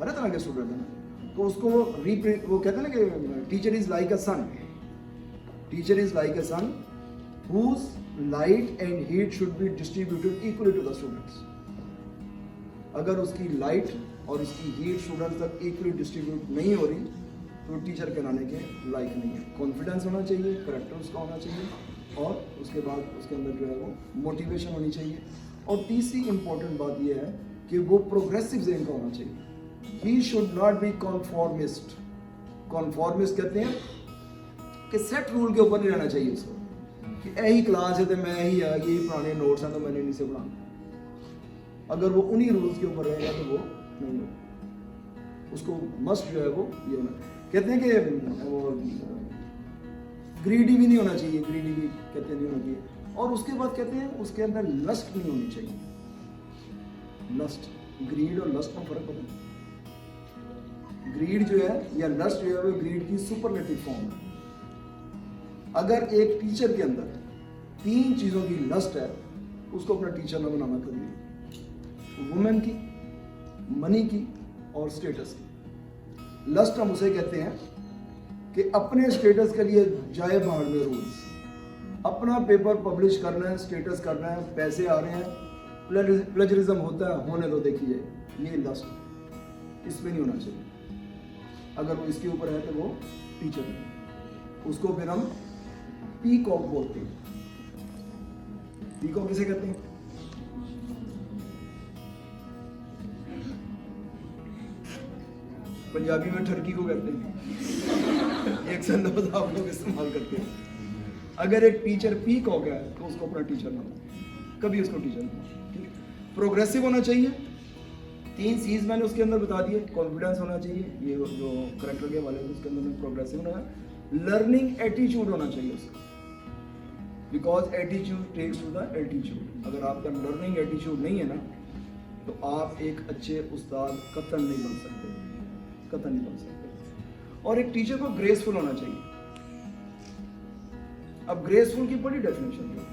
हर तरह के स्टूडेंट हैं ना। तो उसको वो कहते हैं ना कि teacher is like a sun, teacher is like a sun whose light and heat should be distributed equally to the students. अगर उसकी लाइट और उसकी हीट स्टूडेंट्स तक इक्वली डिस्ट्रीब्यूट नहीं हो रही तो टीचर कहलाने के लायक नहीं है। कॉन्फिडेंस होना चाहिए, करेक्टर उसका होना चाहिए, और उसके बाद उसके अंदर जो है वो मोटिवेशन होनी चाहिए। और तीसरी इंपॉर्टेंट बात यह है कि वो प्रोग्रेसिव ज़हन का होना चाहिए। He should not be conformist. Conformist कहते हैं कि सेट रूल के ऊपर नहीं रहना चाहिए उसको, कि यही क्लास है तो मैं ही आ, यही पुराने नोट्स हैं तो मैंने इन्हीं से पढ़ाना। अगर वो उन्हीं रूल्स के ऊपर रहेगा तो वो नहीं होगा। उसको मस्ट जो है वो ये होना, कहते हैं कि वो ग्रीडी भी नहीं होना चाहिए, ग्रीडी भी कहते हैं नहीं होना चाहिए। और उसके बाद कहते हैं उसके अंदर लस्ट नहीं होनी चाहिए। लस्ट, ग्रीड और लस्ट में फर्क पता है? ग्रीड जो है या लस्ट जो है वो ग्रीड की सुपरलेटिव फॉर्म है। अगर एक टीचर के अंदर 3 चीज़ों की लस्ट है, उसको अपना टीचर ना बनाना करिए। वुमेन की, मनी की और स्टेटस की। लस्ट हम उसे कहते हैं कि अपने स्टेटस के लिए जाए बाहर में रूल्स, अपना पेपर पब्लिश करना है, स्टेटस करना है, पैसे आ रहे हैं, प्लेजरिज्म होता है, होने दो, देखिए ये लस्ट इसमें नहीं होना चाहिए। अगर वो इसके ऊपर है तो वो टीचर नहीं, उसको फिर हम पीकॉक बोलते हैं। पीकॉक किसे कहते हैं? पंजाबी में ठरकी को कहते हैं। एक संदर्भ आप लोग इस्तेमाल करते हैं। अगर एक टीचर पीकॉक है तो उसको अपना टीचर ना, कभी उसको टीचर नहीं। प्रोग्रेसिव होना चाहिए। 3 चीज मैंने उसके अंदर बता दिए। कॉन्फिडेंस होना चाहिए, ये जो करेक्टर के वाले उसके अंदर में प्रोग्रेसिव होना है। लर्निंग एटीट्यूड होना चाहिए उसका, because attitude takes to the altitude. अगर आपका लर्निंग एटीट्यूड नहीं है ना तो आप एक अच्छे उस्ताद कतन नहीं बन सकते, कतन नहीं बन सकते। और एक टीचर को ग्रेसफुल होना चाहिए। अब ग्रेसफुल की बड़ी डेफिनेशन है,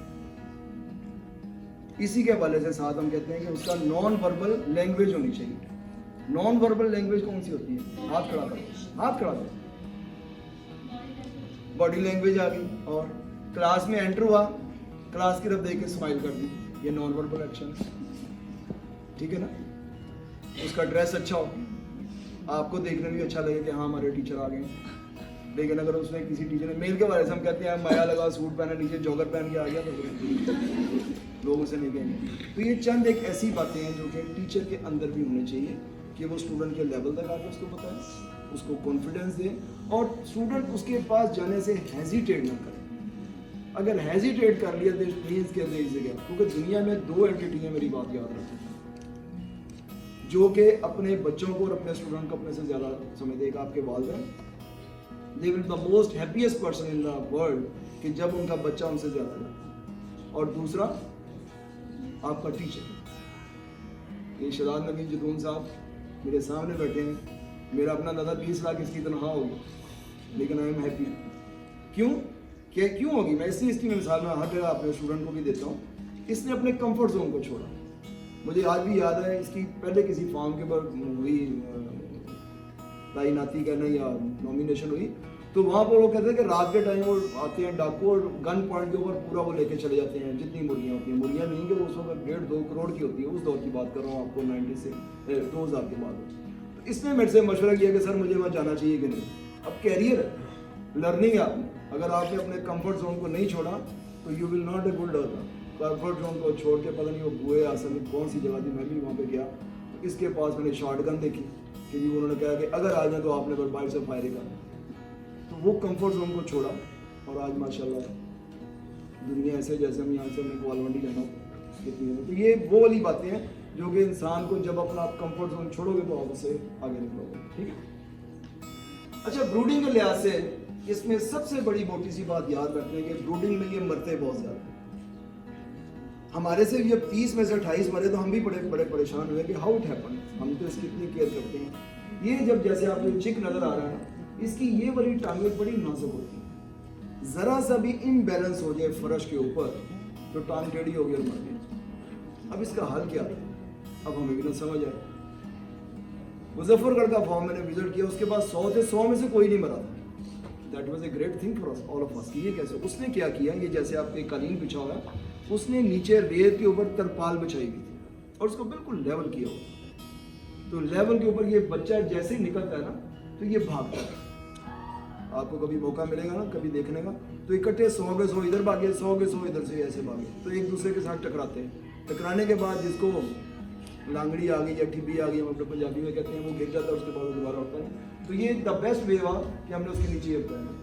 इसी के हवाले से साथ हम कहते हैं कि उसका नॉन वर्बल लैंग्वेज होनी चाहिए। नॉन वर्बल लैंग्वेज कौन सी होती है? हाथ खड़ा करो, हाथ खड़ा करो, बॉडी लैंग्वेज आ गई। और क्लास में एंटर हुआ, क्लास की तरफ देख के स्माइल कर दी, ये नॉन वर्बल एक्शन है, ठीक है ना। उसका ड्रेस अच्छा हो, आपको देखने में भी अच्छा लगे कि हाँ हमारे टीचर आ गए। लेकिन अगर उसने किसी टीचर ने, मेल के बारे से हम कहते हैं माया लगा, सूट पहना, नीचे जॉगर पहन के आ गया तो लोग उसे नहीं कहेंगे। तो ये चंद एक ऐसी बातें हैं जो कि टीचर के अंदर भी होनी चाहिए कि वो स्टूडेंट के लेवल तक आके उसको बताए, उसको कॉन्फिडेंस दे, और स्टूडेंट उसके पास जाने से हेजिटेट ना करे। अगर हेजिटेट कर लिया तो प्लीज के अंदर जगह, क्योंकि दुनिया में 2 एंटिटी है, मेरी बात याद रखें, जो कि अपने बच्चों को और अपने स्टूडेंट को अपने से ज़्यादा समय देगा। आपके वालिदैन, they will the most happiest person in the world कि जब उनका बच्चा उनसे ज़्यादा है। और दूसरा आपका टीचर। ये शहजाद नबी जदून साहब मेरे सामने बैठे हैं, मेरा अपना दादा 20 लाख इसकी तनख्वाह होगी, लेकिन आई एम हैप्पी। क्यों होगी? मैं इसकी मिसाल में हर जगह अपने स्टूडेंट को भी देता हूँ। इसने अपने कंफर्ट जोन को छोड़ा। मुझे आज भी याद है, इसकी पहले किसी फॉर्म के ऊपर हुई तैनाती करना या नॉमिनेशन हुई, तो वहाँ पर वो कहते हैं कि रात के टाइम वो आते हैं डाकू और गन पॉइंट के ऊपर पूरा वो लेके चले जाते हैं जितनी मुर्गियाँ होती हैं। मुर्गियाँ नहीं कि वो उस वक्त 1.5-2 करोड़ की होती है, उस दौर की बात कर रहा हूँ आपको, 2000 के बाद। तो इसने मेरे से मशवरा किया कि सर मुझे वहाँ जाना चाहिए कि नहीं। अब कैरियर है, लर्निंग है, अगर आपने अपने कंफर्ट जोन को नहीं छोड़ा तो you will not a good learner. Comfort zone को छोड़ के पता नहीं वो बुए आसर में कौन सी जगह थी, मैं भी वहाँ पे गया, तो इसके पास मैंने शॉटगन देखी कि जी उन्होंने कहा कि अगर आ जाए तो आपने बस बाइक से फायरिंग करना। तो वो कंफर्ट जोन को छोड़ा और आज माशाल्लाह दुनिया ऐसे जैसे हम यहाँ से अपने ग्वालवंडी जाना कितनी है। तो ये वो वाली बातें हैं जो कि इंसान को जब अपना आप कंफर्ट जोन छोड़ोगे तो आप उससे आगे निकलोगे, ठीक है। अच्छा, ब्रूडिंग के लिहाज से इसमें सबसे बड़ी मोटी सी बात याद रखने की, ब्रूडिंग में ये मरते बहुत ज़्यादा। हमारे से जब 30 में से 28 मरे तो हम भी बड़े परेशान हुए कि हाउ इट हैपन। हम तो इसकी इतनी केयर करते हैं। ये जब जैसे आपको चिक नज़र आ रहा है, इसकी ये वाली टांगें बड़ी नाजुक होती हैं। ज़रा सा भी इम्बैलेंस हो जाए फर्श के ऊपर तो टांग टेढ़ी हो गई और मर गई। अब इसका हल क्या है, अब हमें भी ना समझ आए। मुजफ्फरगढ़ का फॉर्म मैंने विजिट किया, उसके बाद 100 थे, 100 में से कोई नहीं मरा था। That was a great thing for all of us. ये कैसे, उसने क्या किया, ये जैसे आपके कालीन बिछा हुआ है, उसने नीचे रेत के ऊपर तरपाल बिछाई हुई थी और उसको बिल्कुल लेवल किया हुआ। तो लेवल के ऊपर ये बच्चा जैसे ही निकलता है ना तो ये भागता है। आपको कभी मौका मिलेगा ना कभी देखने का, तो इकट्ठे 100 के 100 इधर भागे, 100 के 100 इधर से ऐसे भागे, तो एक दूसरे के साथ टकराते हैं। टकराने के बाद जिसको लांगड़ी आ गई या ठिब्बी आ गई, हम अपने पंजाबी में कहते हैं, वो गिर जाता है, उसके बाद वो दोबारा उठता है। तो ये द बेस्ट वे हुआ कि हमने उसके नीचे ये उतारा।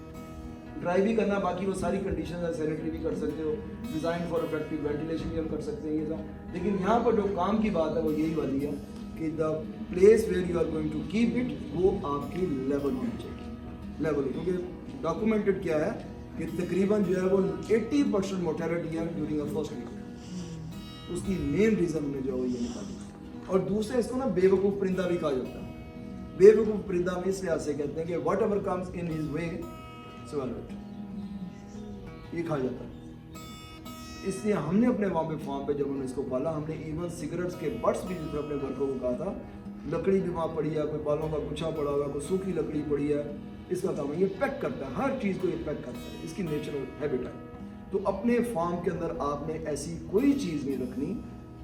ड्राई भी करना, बाकी वो सारी कंडीशन है, सैनिटरी भी कर सकते हो, डिज़ाइन फॉर इफेक्टिव वेंटिलेशन भी हम कर सकते हैं ये सब। लेकिन यहाँ पर जो काम की बात है वो यही वाली है कि the place where you are going to keep it, वो आपकी लेवल होनी चाहिए, लेवल। क्योंकि डॉक्यूमेंटेड क्या है कि तकरीबन जो है वो 80% मोर्टेलिटी है ड्यूरिंग अ फर्स्ट वीक। उसकी मेन रीज़न हमें जो है ये निकाली। और दूसरे इसको ना बेवकूफ़ परिंदा भी कहा जाता है। बेवकूफ़ परिंदा हम इस लिहाज से कहते हैं कि what ever comes in his way swallow it, ये खा जाता है। इसलिए हमने अपने वहाँ पे फार्म पे जब हमने इसको पाला, हमने इवन सिगरेट्स के बट्स भी जिसमें अपने वर्करों को कहा था, लकड़ी भी वहाँ पड़ी है, कोई बालों का गुच्छा पड़ा हुआ, कोई सूखी लकड़ी पड़ी है, इसका काम है ये पैक करता है, हर चीज़ को ये पैक करता है, इसकी नेचुरल हैबिट है। तो अपने फार्म के अंदर आपने ऐसी कोई चीज़ नहीं रखनी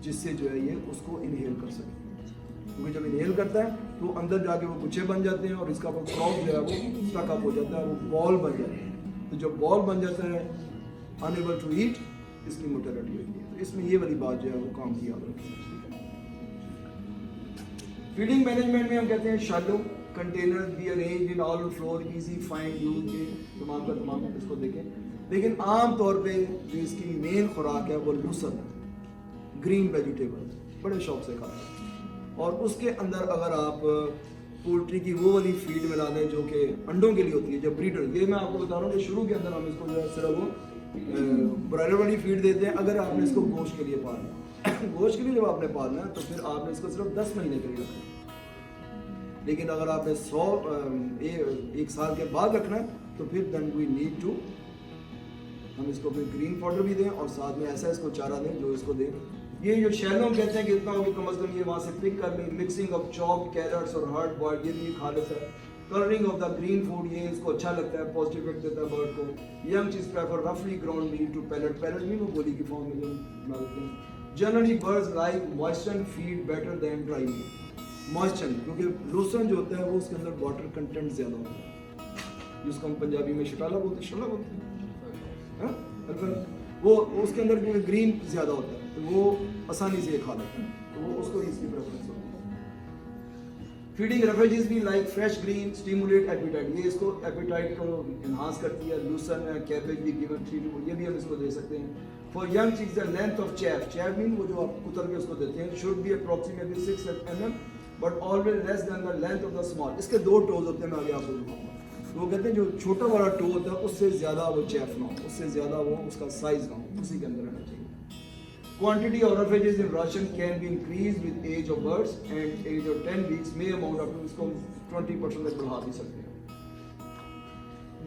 जिससे जो है ये उसको इनहेल कर सके, क्योंकि जब इनहेल करता है तो अंदर जाके वो गुच्छे बन जाते हैं और इसका वो क्रॉप जो है वो स्टक अप हो जाता है, वो बॉल बन जाता है। तो जब बॉल बन जाता है अनएबल टू ईट, इसकी मोर्टेलिटी होती है। तो इसमें ये वाली बात जो है वो काम की याद रखें। फीडिंग मैनेजमेंट में हम कहते हैं shallow container be arranged in all floor, easy find use के तमाम का तमाम इसको देखें। लेकिन आम तौर पे जो इसकी मेन खुराक है वो लूसन है, ग्रीन वेजिटेबल, बड़े शौक से खाते हैं। और उसके अंदर अगर आप पोल्ट्री की वो वाली फीड मिला दें जो कि अंडों के लिए होती है, जब ब्रीडर, ये मैं आपको बता रहा हूँ कि शुरू के अंदर हम इसको जो है सिर्फ वो ब्रॉयलर वाली फीड देते हैं। अगर आपने इसको गोश्त के लिए पालना है, गोश्त के लिए जब आपने पालना है तो फिर आपने इसको सिर्फ 10 महीने के लिए रखना है। लेकिन अगर आपने 1 साल के बाद रखना है तो फिर देन वी नीड टू, हम इसको फिर ग्रीन पाउडर भी दें और साथ में ऐसा इसको चारा दें जो इसको दें। ये जो शैलो कहते हैं कि इतना होगी कम अज़ कम ये वहाँ से पिक कर लें। मिक्सिंग ऑफ चॉप कैरेट्स और हार्ड बॉइल्ड, ये भी खा लेता है। Colouring of the green food, ये इसको अच्छा लगता है, पॉजिटिव इफेक्ट देता है बर्ड को। यंग चीज प्रेफर रफली ground meat to pellet, pellet भी वो गोली की फॉर्म में जो डालते हैं। Generally birds like moisture feed better than dry meat. Moisture क्योंकि लूसन जो होता है वो उसके अंदर वाटर कंटेंट ज़्यादा होता है, जिसको हम पंजाबी में शटाला बोलते हैं, शला बोलते हैं। वो उसके अंदर क्योंकि ग्रीन ज़्यादा होता है तो वो आसानी से खा लेता है, तो वो उसको इसकी प्रेफरेंस होती है। फीडिंग रेफेजेस भी like fresh green stimulate appetite, ये इसको एपिटाइट को इन्हांस करती है। लूसन है, कैबेज भी गिवन 3 to 4, ये भी हम इसको दे सकते हैं। For young chicks the length of chaff, chaff mean वो जो आप कुतर के उसको देते हैं, should be approximately 6 mm but always less than the length of the small. इसके 2 टोज होते हैं, मैं आगे आपको दिखाऊंगा। तो वो कहते हैं जो छोटा वाला टो होता है उससे ज़्यादा वो चैफ ना हो, उससे ज़्यादा वो उसका साइज ना हो, उसी के अंदर रहना चाहिए। Quantity of roughages in ration can be increased with age of birds and age of 10 weeks may amount up to इसको 20% तक बढ़ा भी सकते हैं।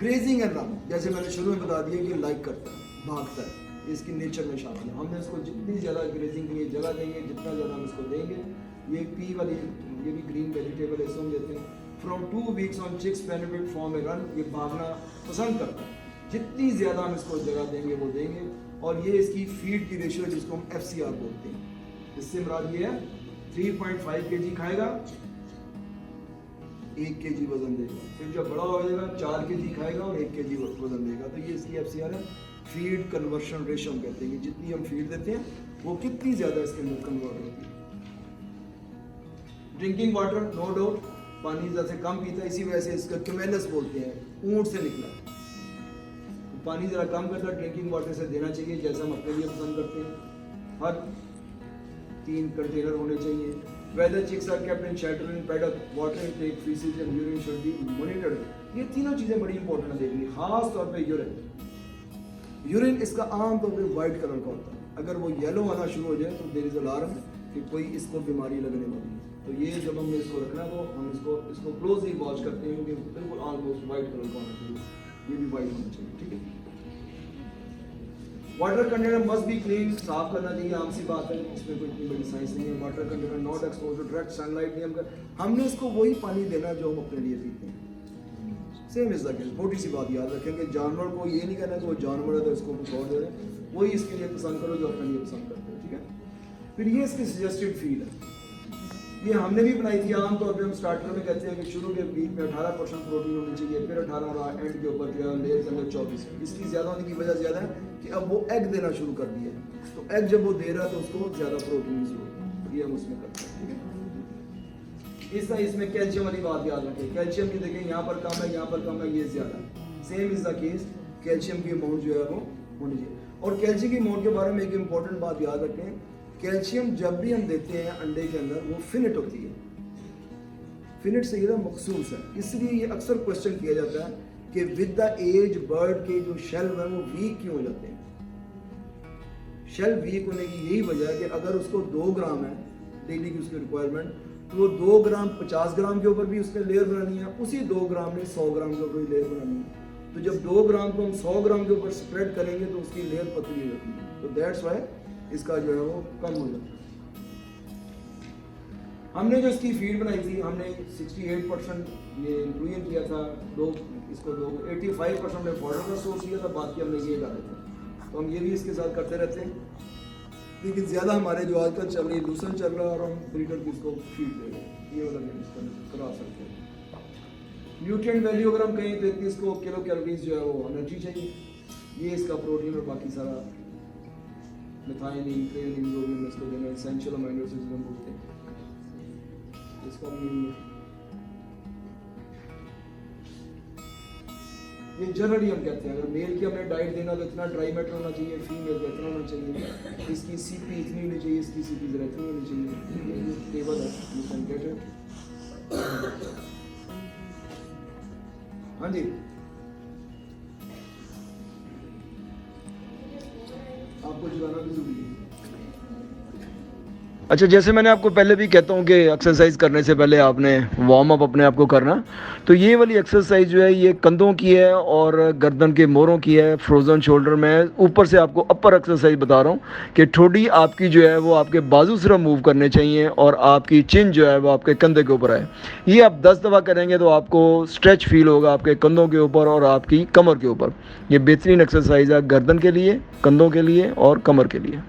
Grazing and run, जैसे मैंने शुरू में बता दिया कि लाइक करता है, भागता है, इसकी नेचर में शामिल है। हमने इसको जितनी ज़्यादा ग्रेजिंग के लिए जगह देंगे, जितना ज़्यादा हम इसको देंगे, ये पी वाली ये भी ग्रीन वेजिटेबल इसको हम देते हैं। From 2 weeks on chicks benefit from a run, ये भागना पसंद करता है, जितनी ज़्यादा हम इसको जगह देंगे वो देंगे। और ये इसकी फीड की रेशियो जिसको हम FCR बोलते हैं, इससे मुराद ये है 3.5 kg खाएगा 1 kg वजन देगा, फिर जब बड़ा हो जाएगा 4 kg खाएगा और 1 kg वजन देगा। तो ये इसकी FCR है, फीड कन्वर्शन रेशियो हम कहते हैं कि जितनी हम फीड देते हैं वो कितनी ज़्यादा इसके अंदर कन्वर्ट होती है। ड्रिंकिंग वाटर, नो डाउट पानी जैसे कम पीता है, इसी वजह से इसका क्यूमेलस बोलते हैं, ऊँट से निकला। पानी ज़रा कम करता, ड्रिंकिंग वाटर से देना चाहिए जैसा हम अपने लिए पसंद करते हैं। हर 3 कंटेनर होने चाहिए। Whether chicks are kept in shelter in paddock, water intake, faeces and urine should be monitored. ये तीनों चीज़ें बड़ी इंपॉर्टेंट है देखनी, खास तौर पे यूरिन। यूरिन इसका आम तौर पे वाइट कलर का होता है, अगर वो येलो आना शुरू हो जाए तो देयर इज अलार्म कि कोई इसको बीमारी लगने वाली है। तो ये जब हमने इसको रखना है तो हम इसको क्लोजली वॉच करते हैं क्योंकि बिल्कुल ऑलमोस्ट वाइट कलर का होना चाहिए, ये भी वाइट होना चाहिए, ठीक है। Water container must be clean, साफ करना चाहिए, आम सी बात है, इसमें कोई इतनी बड़ी साइंस नहीं है। Water container not expose to direct sunlight, नहीं हमने इसको वही पानी देना जो हम अपने लिए पीते हैं। सेम इज द केस, छोटी सी बात याद रखेंगे, जानवर को ये नहीं कहना कि वो जानवर है तो इसको कुछ और दे दें, वही इसके लिए पसंद करो जो अपने लिए पसंद करते हो, ठीक है। फिर ये इसकी सजेस्टेड फीड है, ये हमने भी बनाई थी। आमतौर पे हम स्टार्टर में कहते हैं कि शुरू के बीच में 18% प्रोटीन होनी चाहिए, फिर 18 और एंड के ऊपर जो है लेयर के अंदर 24। इसकी ज़्यादा होने की वजह ज़्यादा है कि अब वो एग देना शुरू कर दिया है, तो एग जब वो दे रहा है तो उसको ज़्यादा प्रोटीन की जरूरत है, ये हम उसमें करते हैं, ठीक है। इस तरह इसमें कैल्शियम वाली बात याद रखें, कैल्शियम की देखें यहाँ पर कम है, यहाँ पर कम है, ये ज़्यादा है। Same is the case, calcium की अमाउंट जो है वो होनी चाहिए। और कैल्शियम की अमाउंट के बारे में एक इंपॉर्टेंट बात याद रखें, कैल्शियम जब भी हम देते हैं अंडे के अंदर वो फिनिट होती है, फिनिट से ये मखसूस है, इसलिए ये अक्सर क्वेश्चन किया जाता है कि विद द एज बर्ड के जो शेल है वो वीक क्यों हो जाते हैं। शेल वीक होने की यही वजह है कि अगर उसको 2 ग्राम है डेली की उसकी रिक्वायरमेंट, तो वो 2 ग्राम 50 ग्राम के ऊपर भी उसने लेयर बनानी है, उसी 2 ग्राम ने 100 ग्राम के ऊपर भी लेयर बनानी है। तो जब 2 ग्राम को हम 100 ग्राम के ऊपर स्प्रेड करेंगे तो उसकी लेयर पतली हो जाती है, तो दैट्स वाई इसका जो है वो कम हो जाता है। हमने जो इसकी फीड बनाई थी, हमने 68% ये इंक्लूजन किया था, 85% में पाउडर का सोर्स लिया था, बाकी हमने ये डाले थे। तो हम ये भी इसके साथ करते रहते हैं, लेकिन ज़्यादा हमारे जो आजकल चल रही है लूसन चल रहा है और हम ब्रीडर की इसको फीड दे रहे हैं, ये वाला भी इसका करा सकते हैं। न्यूट्रिएंट वैल्यू अगर हम कहें तो 31 किलो कैलोरीज जो है वो एनर्जी चाहिए, ये इसका प्रोटीन और बाकी सारा मेथाइनिन, क्रेनिन, जो भी हम इसको देना, एसेंशियल अमीनो एसिड्स हम बोलते हैं, इसका भी यही है। ये जनरली हम कहते हैं अगर मेल की हमने डाइट देना तो इतना ड्राई मैटर होना चाहिए, फीमेल का इतना होना चाहिए, इसकी सीपी इतनी होनी चाहिए, इसकी सीपी जरा इतनी होनी चाहिए, ये टेबल है, यू कैन गेट इट। हाँ जी, आपको जगाना भी जरूरी है। अच्छा, जैसे मैंने आपको पहले भी कहता हूँ कि एक्सरसाइज करने से पहले आपने वार्म अप अपने आप को करना, तो ये वाली एक्सरसाइज जो है ये कंधों की है और गर्दन के मोरों की है, फ्रोज़न शोल्डर में। ऊपर से आपको अपर एक्सरसाइज बता रहा हूँ कि ठोडी आपकी जो है वो आपके बाजू सिर्फ मूव करने चाहिए और आपकी चिन जो है वो आपके कंधे के ऊपर है। ये आप 10 दफ़ा करेंगे तो आपको स्ट्रेच फील होगा आपके कंधों के ऊपर और आपकी कमर के ऊपर। ये बेहतरीन एक्सरसाइज है गर्दन के लिए, कंधों के लिए और कमर के लिए।